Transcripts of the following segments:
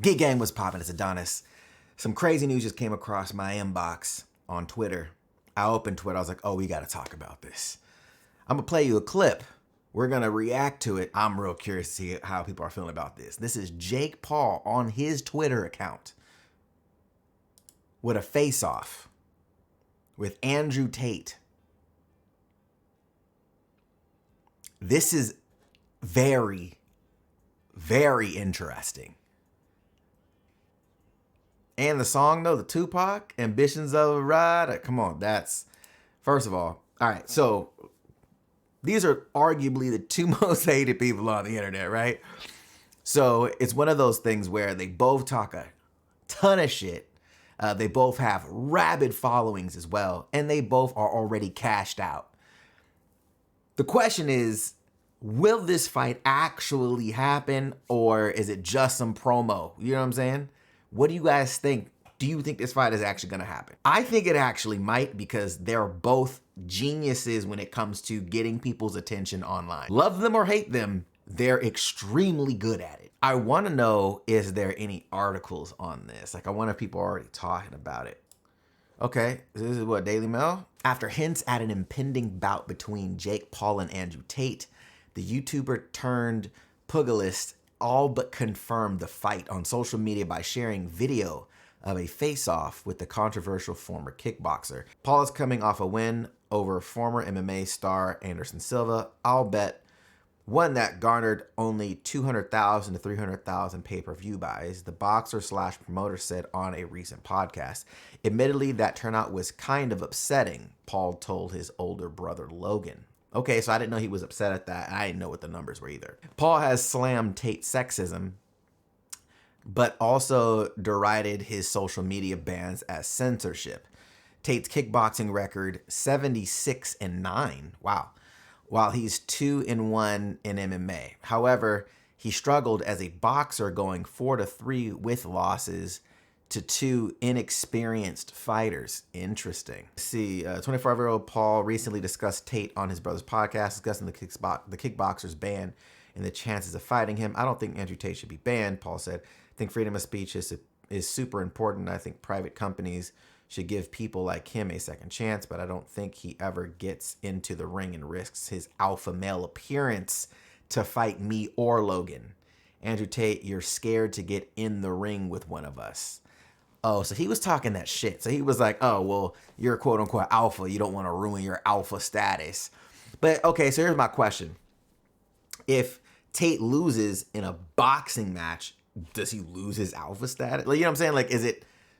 Geek Gang was popping. It's Adonis. Some crazy news just came across my inbox on Twitter. I opened Twitter. I was like, oh, we got to talk about this. I'm going to play you a clip. We're going to react to it. I'm real curious to see how people are feeling about this. This is Jake Paul on his Twitter account with a face-off with Andrew Tate. This is very, very interesting. And the song, though, the Tupac, Ambitions of a Ride. Come on, that's, first of all right, so these are arguably the two most hated people on the internet, right? So it's one of those things where they both talk a ton of shit. They both have rabid followings as well, and they both are already cashed out. The question is, will this fight actually happen, or is it just some promo? You know what I'm saying? What do you guys think? Do you think this fight is actually going to happen? I think it actually might, because they're both geniuses when it comes to getting people's attention online. Love them or hate them, they're extremely good at it. I want to know, is there any articles on this? Like, I wonder if people are already talking about it. Okay, this is what, Daily Mail? After hints at an impending bout between Jake Paul and Andrew Tate, the YouTuber turned pugilist all but confirmed the fight on social media by sharing video of a face-off with the controversial former kickboxer. Paul is coming off a win over former MMA star Anderson Silva. I'll bet one that garnered only 200,000 to 300,000 pay-per-view buys, the boxer/promoter said on a recent podcast. Admittedly, that turnout was kind of upsetting, Paul told his older brother Logan. Okay, so I didn't know he was upset at that. I didn't know what the numbers were either. Paul has slammed Tate's sexism, but also derided his social media bans as censorship. Tate's kickboxing record, 76-9. Wow. While he's 2-1 in MMA. However, he struggled as a boxer, going 4-3 with losses to two inexperienced fighters. Interesting. See, 24-year-old Paul recently discussed Tate on his brother's podcast, discussing the kickboxer's ban and the chances of fighting him. I don't think Andrew Tate should be banned, Paul said. I think freedom of speech is super important. I think private companies should give people like him a second chance, but I don't think he ever gets into the ring and risks his alpha male appearance to fight me or Logan. Andrew Tate, you're scared to get in the ring with one of us. Oh, so he was talking that shit. So he was like, oh, well, you're quote unquote alpha. You don't want to ruin your alpha status. But okay, so here's my question. If Tate loses in a boxing match, does he lose his alpha status? Like, you know what I'm saying? Like,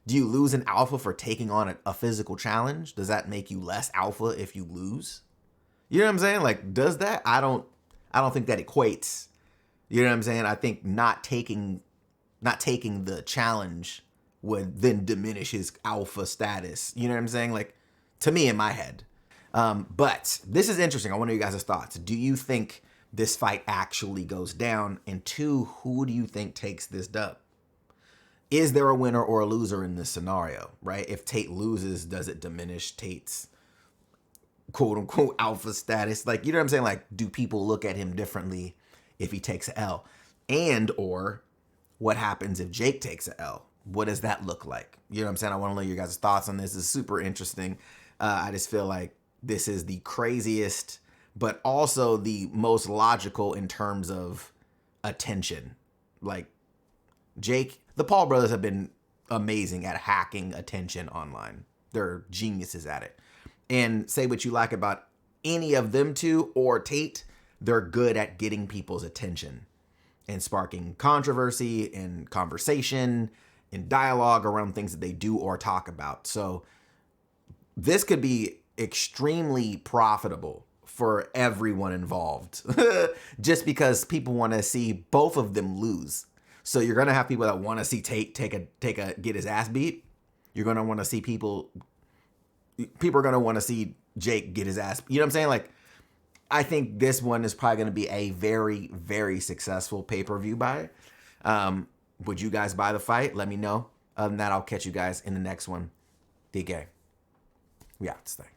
do you lose an alpha for taking on a physical challenge? Does that make you less alpha if you lose? You know what I'm saying? Like, does that? I don't think that equates. You know what I'm saying? I think not taking the challenge would then diminish his alpha status. You know what I'm saying? Like, to me, in my head. But this is interesting. I wonder you guys' thoughts. Do you think this fight actually goes down? And two, who do you think takes this dub? Is there a winner or a loser in this scenario, right? If Tate loses, does it diminish Tate's quote unquote alpha status? Like, you know what I'm saying? Like, do people look at him differently if he takes an L? And or what happens if Jake takes an L? What does that look like? You know what I'm saying? I want to know your guys' thoughts on this. It's super interesting. I just feel like this is the craziest, but also the most logical in terms of attention. Like, Jake, the Paul brothers have been amazing at hacking attention online. They're geniuses at it. And say what you like about any of them two or Tate, they're good at getting people's attention and sparking controversy and conversation and dialogue around things that they do or talk about. So this could be extremely profitable for everyone involved just because people want to see both of them lose. So you're going to have people that want to see Tate get his ass beat. You're going to want to see people are going to want to see Jake get his ass. You know what I'm saying? Like, I think this one is probably going to be a very, very successful pay-per-view buy. Would you guys buy the fight? Let me know. Other than that, I'll catch you guys in the next one. D-Gang. We out this thing.